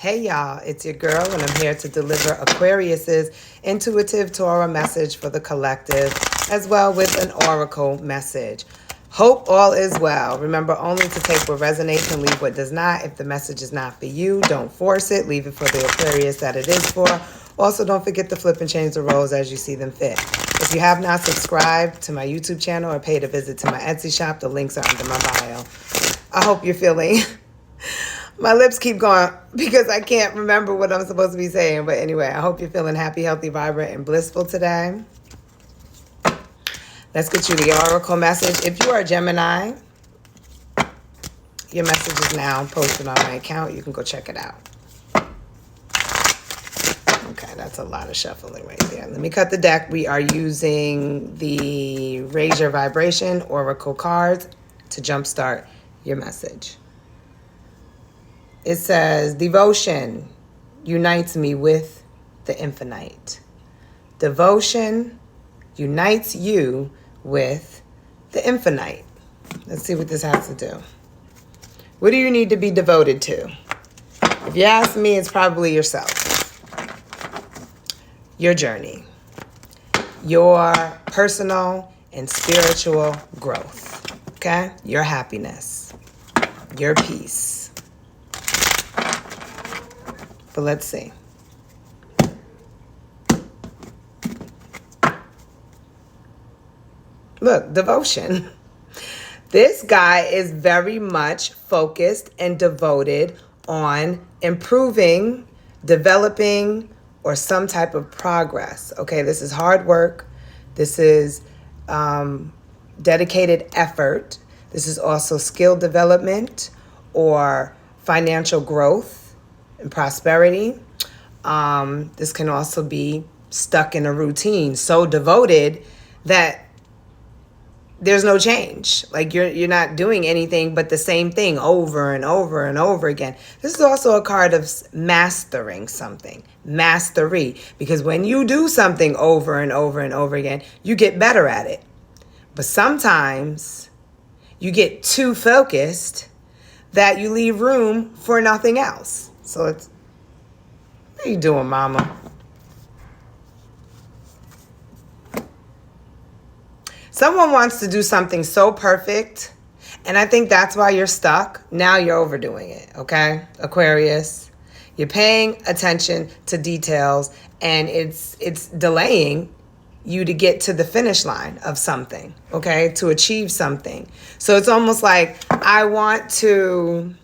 Hey y'all, it's your girl, and I'm here to deliver Aquarius's intuitive Torah message for the collective, as well with an oracle message. Hope all is well. Remember only to take what resonates and leave what does not. If the message is not for you, don't force it. Leave it for the Aquarius that it is for. Also, don't forget to flip and change the roles as you see them fit. If you have not subscribed to my YouTube channel or paid a visit to my Etsy shop, the links are under my bio. I hope you're feeling... My lips keep going because I can't remember what I'm supposed to be saying. But anyway, I hope you're feeling happy, healthy, vibrant, and blissful today. Let's get you the oracle message. If you are a Gemini, your message is now posted on my account. You can go check it out. Okay, that's a lot of shuffling right there. Let me cut the deck. We are using the Raise Your Vibration Oracle cards to jumpstart your message. It says, devotion unites me with the infinite. Devotion unites you with the infinite. Let's see what this has to do. What do you need to be devoted to? If you ask me, it's probably yourself. Your journey. Your personal and spiritual growth. Okay? Your happiness. Your peace. But let's see. Look, devotion. This guy is very much focused and devoted on improving, developing, or some type of progress. Okay, this is hard work. This is dedicated effort. This is also skill development or financial growth and prosperity. This can also be stuck in a routine, so devoted that there's no change. Like you're not doing anything but the same thing over and over and over again. This is also a card of mastering something, mastery, because when you do something over and over and over again, you get better at it. But sometimes you get too focused that you leave room for nothing else. So it's, what are you doing, mama? Someone wants to do something so perfect, and I think that's why you're stuck. Now you're overdoing it, okay? Aquarius, you're paying attention to details, and it's delaying you to get to the finish line of something, okay? To achieve something. So it's almost like, I want to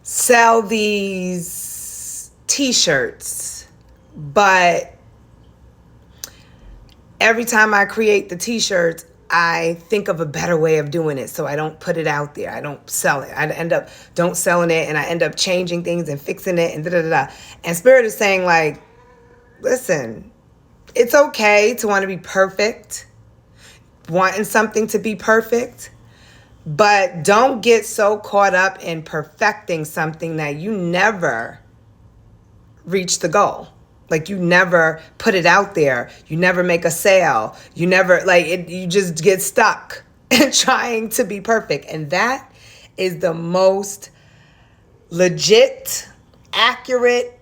sell these t-shirts, but every time I create the t-shirts, I think of a better way of doing it. So I don't put it out there. I don't sell it. I end up don't selling it, and I end up changing things and fixing it and da-da-da-da. And Spirit is saying, like, listen, it's okay to want to be perfect, wanting something to be perfect, but don't get so caught up in perfecting something that you never reach the goal. Like you never put it out there. You never make a sale. You never, you just get stuck in trying to be perfect. And that is the most legit, accurate,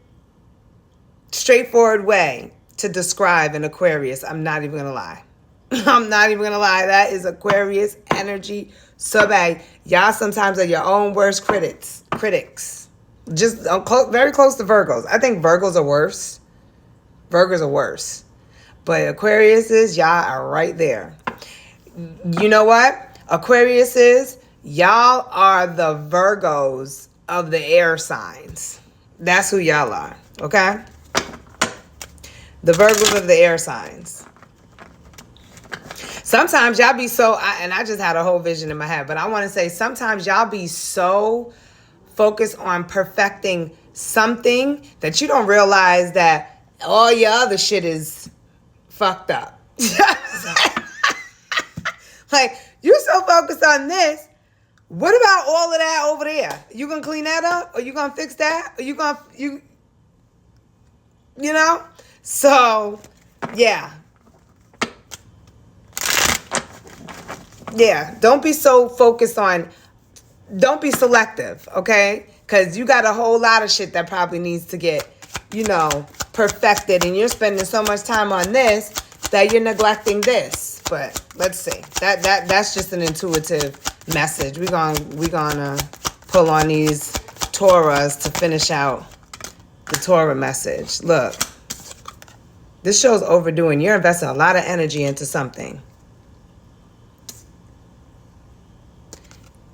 straightforward way to describe an Aquarius. I'm not even going to lie. I'm not even going to lie. That is Aquarius energy so bad. Y'all sometimes are your own worst critics. Just very close to Virgos. I think Virgos are worse. Virgos are worse. But Aquariuses, y'all are right there. You know what? Aquariuses, y'all are the Virgos of the air signs. That's who y'all are. Okay? The Virgos of the air signs. Sometimes y'all be so, and I just had a whole vision in my head, but I want to say sometimes y'all be so focused on perfecting something that you don't realize that all your other shit is fucked up. Like, you're so focused on this. What about all of that over there? You gonna clean that up? Or you gonna fix that? Or you gonna, you know? So, yeah. Yeah, don't be so focused on don't be selective, okay? Because you got a whole lot of shit that probably needs to get, perfected. And you're spending so much time on this that you're neglecting this. But let's see. That's just an intuitive message. We're gonna pull on these Torahs to finish out the Torah message. Look, this show's overdoing. You're investing a lot of energy into something.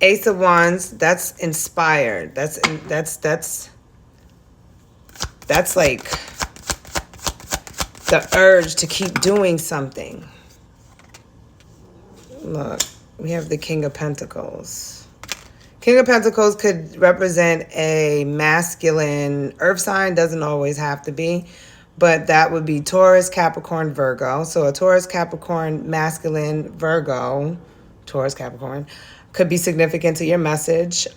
Ace of Wands, that's inspired. That's like the urge to keep doing something. Look, we have the King of Pentacles. King of Pentacles could represent a masculine earth sign, doesn't always have to be, but that would be Taurus, Capricorn, Virgo. So a Taurus, Capricorn, masculine, Virgo, Taurus, Capricorn, could be significant to your message.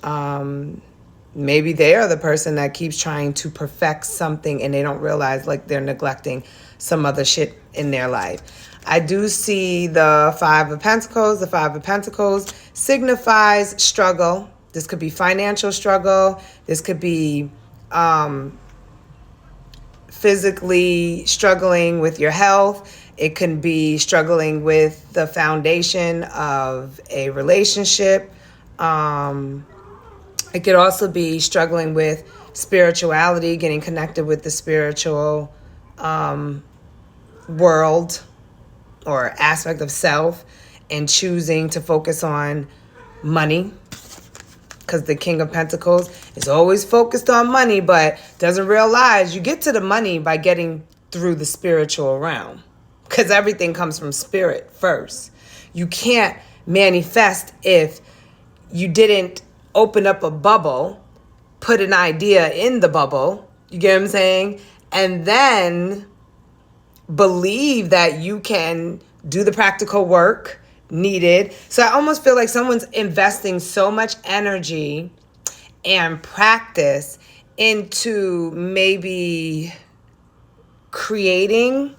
Maybe they are the person that keeps trying to perfect something and they don't realize like they're neglecting some other shit in their life. I do see the Five of Pentacles. The Five of Pentacles signifies struggle. This could be financial struggle. This could be physically struggling with your health. It can be struggling with the foundation of a relationship. It could also be struggling with spirituality, getting connected with the spiritual world or aspect of self, and choosing to focus on money. Because the King of Pentacles is always focused on money, but doesn't realize you get to the money by getting through the spiritual realm. Because everything comes from spirit first. You can't manifest if you didn't open up a bubble, put an idea in the bubble, you get what I'm saying? And then believe that you can do the practical work needed. So I almost feel like someone's investing so much energy and practice into maybe creating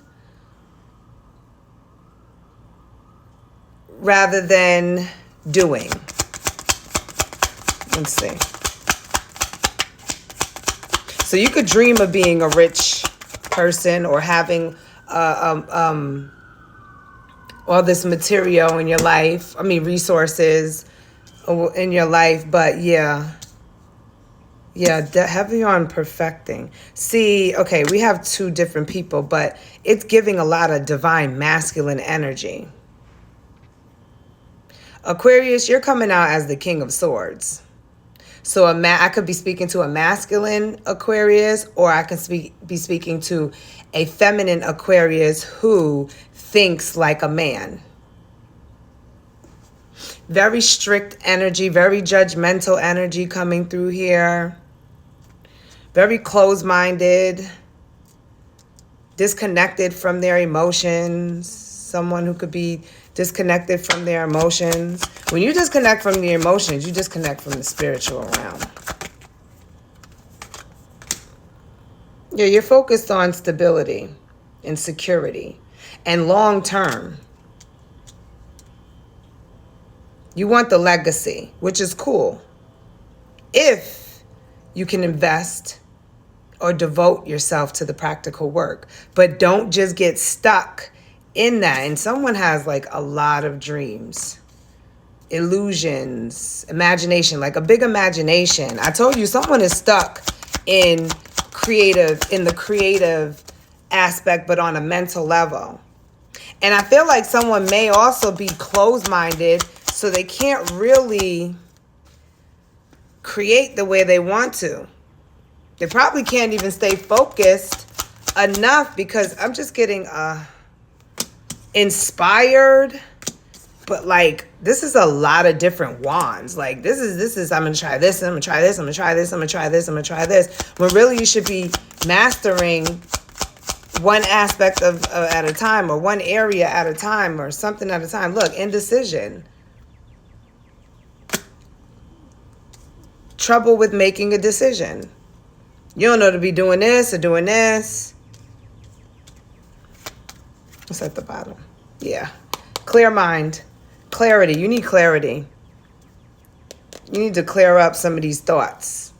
rather than doing. Let's see. So you could dream of being a rich person or having all this material in your life. I mean, resources in your life. But yeah, heavy on perfecting. See, okay, we have two different people, but it's giving a lot of divine masculine energy. Aquarius, you're coming out as the King of Swords. So I could be speaking to a masculine Aquarius, or I can be speaking to a feminine Aquarius who thinks like a man. Very strict energy, very judgmental energy coming through here. Very closed-minded, disconnected from their emotions. Someone who could be disconnected from their emotions. When you disconnect from the emotions, you disconnect from the spiritual realm. Yeah, you're focused on stability and security and long term. You want the legacy, which is cool. If you can invest or devote yourself to the practical work, but don't just get stuck in that. And someone has like a lot of dreams, illusions, imagination, like a big imagination. I told you someone is stuck in the creative aspect, but on a mental level. And I feel like someone may also be closed-minded, so they can't really create the way they want to. They probably can't even stay focused enough, because I'm just getting inspired, but like this is a lot of different wands. Like this is I'm gonna try this, I'm gonna try this, I'm gonna try this, I'm gonna try this, I'm gonna try this. When really you should be mastering one aspect of at a time, or one area at a time, or something at a time. Look, indecision. Trouble with making a decision. You don't know to be doing this or doing this. What's at the bottom? Yeah. Clear mind. Clarity. You need clarity. You need to clear up some of these thoughts.